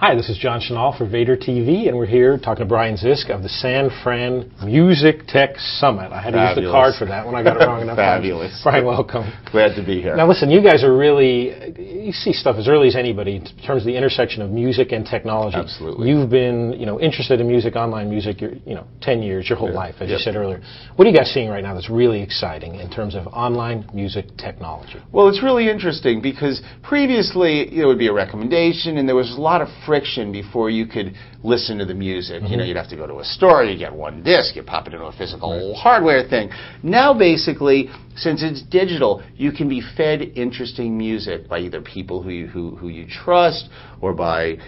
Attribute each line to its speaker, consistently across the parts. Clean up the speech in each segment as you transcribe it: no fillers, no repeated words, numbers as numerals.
Speaker 1: Hi, this is John Chenal for Vator TV, and we're here talking to Brian Zisk of the SanFran MusicTech Summit. I had to use the card for that when I got it wrong enough.
Speaker 2: Fabulous.
Speaker 1: Brian, welcome.
Speaker 2: Glad to be here.
Speaker 1: Now listen, you guys are really, you see stuff as early as anybody in terms of the intersection of music and technology.
Speaker 2: Absolutely.
Speaker 1: You've been, interested in music, online music, 10 years, your whole life, as you said earlier. What are you guys seeing right now that's really exciting in terms of online music technology?
Speaker 2: Well, it's really interesting because previously there would be a recommendation and there was a lot of friction before you could listen to the music.
Speaker 1: Mm-hmm.
Speaker 2: You'd have to go to a store, you get one disc, you pop it into a physical hardware thing. Now basically, since it's digital, you can be fed interesting music by either people who you trust or by,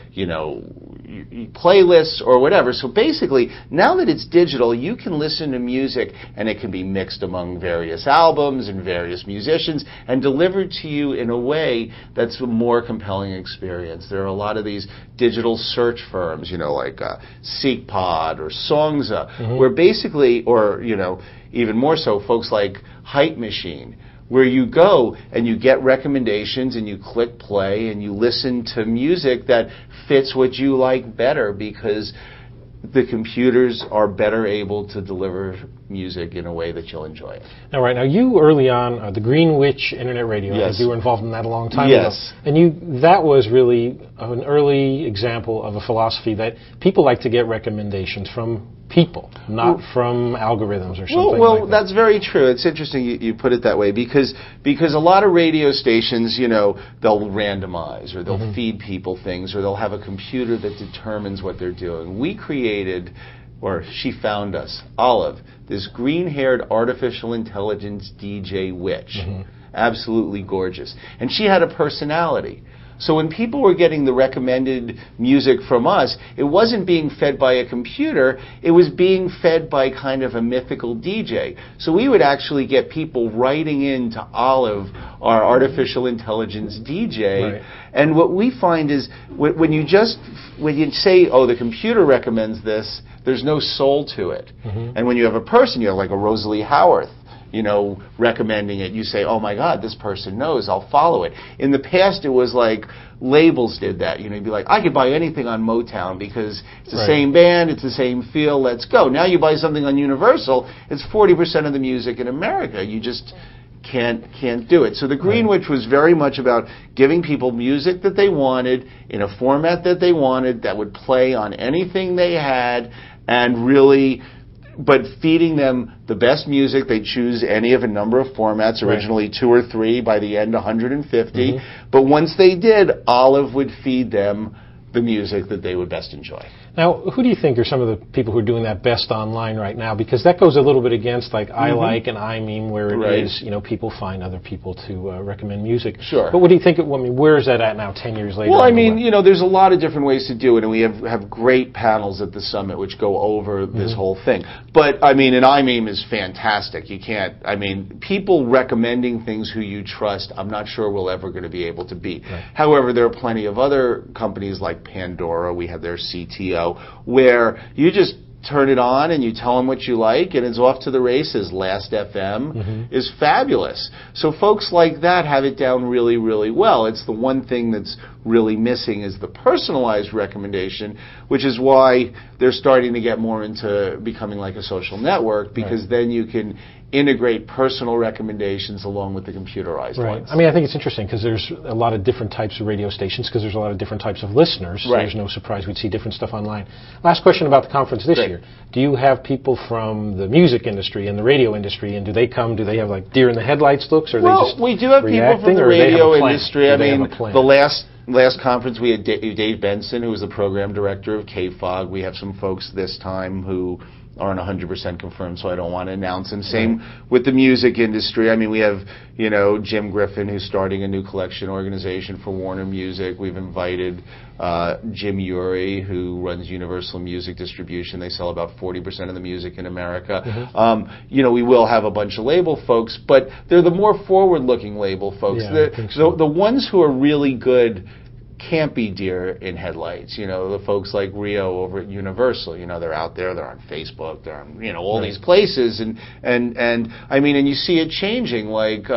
Speaker 2: playlists or whatever. So basically, now that it's digital, you can listen to music and it can be mixed among various albums and various musicians and delivered to you in a way that's a more compelling experience. There are a lot of these digital search firms, like SeekPod or Songza, where basically, or, even more so, folks like Hype Machine, where you go and you get recommendations and you click play and you listen to music that fits what you like better because the computers are better able to deliver music in a way that you'll enjoy it.
Speaker 1: Now, right now, you early on, the Greenwich Internet Radio,
Speaker 2: yes.
Speaker 1: you were involved in that a long time ago. And that was really an early example of a philosophy that people like to get recommendations from people, not from algorithms or something
Speaker 2: well,
Speaker 1: like that.
Speaker 2: That's very true. It's interesting you put it that way because a lot of radio stations, they'll randomize or they'll feed people things or they'll have a computer that determines what they're doing. We created, or she found us, Olive, this green-haired artificial intelligence DJ witch. Absolutely gorgeous. And she had a personality. So when people were getting the recommended music from us, it wasn't being fed by a computer, it was being fed by kind of a mythical DJ. So we would actually get people writing into Olive, our artificial intelligence DJ, and what we find is when you say, oh, the computer recommends this, there's no soul to it. And when you have a person, you have like a Rosalie Howarth, recommending it, you say, oh my God, this person knows, I'll follow it. In the past, it was like labels did that. You'd be like, I could buy anything on Motown because it's the same band, it's the same feel, let's go. Now you buy something on Universal, it's 40% of the music in America. You just can't do it. So the Greenwich was very much about giving people music that they wanted in a format that they wanted that would play on anything they had and really, but feeding them the best music. They choose any of a number of formats, originally 2 or 3, by the end 150. But once they did, Olive would feed them the music that they would best enjoy.
Speaker 1: Now, who do you think are some of the people who are doing that best online right now? Because that goes a little bit against like I Like and I Meme, where it is, people find other people to recommend music.
Speaker 2: Sure.
Speaker 1: But what do you think, where is that at now, 10 years later?
Speaker 2: Well, I mean, there's a lot of different ways to do it, and we have great panels at the summit which go over this whole thing. But, I mean, an I Meme is fantastic. You can't, people recommending things who you trust, I'm not sure we're ever going to be able to beat. However, there are plenty of other companies like Pandora, we have their CTO, where you just turn it on and you tell them what you like and it's off to the races. Last FM is fabulous. So folks like that have it down really, really well. It's the one thing that's really missing is the personalized recommendation, which is why they're starting to get more into becoming like a social network, because then you can integrate personal recommendations along with the computerized ones.
Speaker 1: I mean, I think it's interesting because there's a lot of different types of radio stations because there's a lot of different types of listeners. So there's no surprise we'd see different stuff online. Last question about the conference this year. Do you have people from the music industry and the radio industry, and do they come, do they have like deer in the headlights looks, or they just
Speaker 2: we do have people from the radio industry. I mean, the last conference we had Dave Benson, who was the program director of KFOG. We have some folks this time who aren't 100% confirmed, so I don't want to announce them. Same with the music industry. I mean, we have, Jim Griffin, who's starting a new collection organization for Warner Music. We've invited Jim Urey, who runs Universal Music Distribution. They sell about 40% of the music in America. We will have a bunch of label folks, but they're the more forward-looking label folks. The ones who are really good can't be deer in headlights. The folks like Rio over at Universal, they're out there, they're on Facebook, they're on, all these places, and I mean, and you see it changing, like,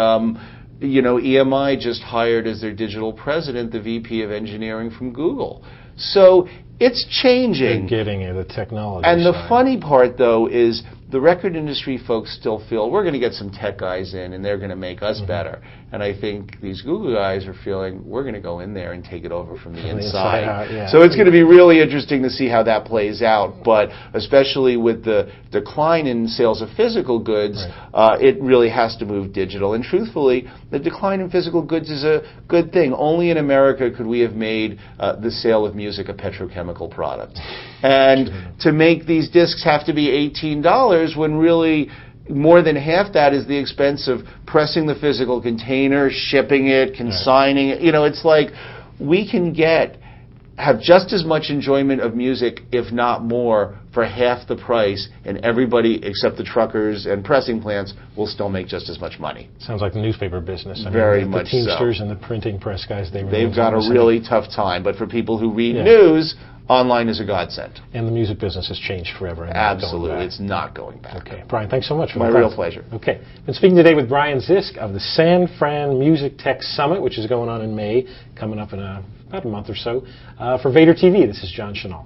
Speaker 2: EMI just hired as their digital president the VP of engineering from Google. So it's changing.
Speaker 1: They're getting it, the technology
Speaker 2: And the
Speaker 1: side.
Speaker 2: funny part, though, is the record industry folks still feel we're going to get some tech guys in and they're going to make us better. And I think these Google guys are feeling we're going to go in there and take it over from the inside.
Speaker 1: Out, yeah.
Speaker 2: So it's going to be really interesting to see how that plays out. But especially with the decline in sales of physical goods, it really has to move digital. And truthfully, the decline in physical goods is a good thing. Only in America could we have made the sale of music a petrochemical product. And to make these discs have to be $18 when really more than half that is the expense of pressing the physical container, shipping it, consigning it. You know, it's like we can have just as much enjoyment of music, if not more, for half the price, and everybody except the truckers and pressing plants will still make just as much money.
Speaker 1: Sounds like the newspaper business. I mean,
Speaker 2: Very much so.
Speaker 1: The Teamsters and the printing press guys,
Speaker 2: they've got a really tough time. But for people who read news, online is a godsend.
Speaker 1: And the music business has changed forever. And
Speaker 2: Absolutely. It's not going back.
Speaker 1: Okay. Brian, thanks so much for
Speaker 2: My real pleasure.
Speaker 1: Okay. Been speaking today with Brian Zisk of the SanFran MusicTech Summit, which is going on in May, coming up in about a month or so. For Vator TV, this is John Chenal.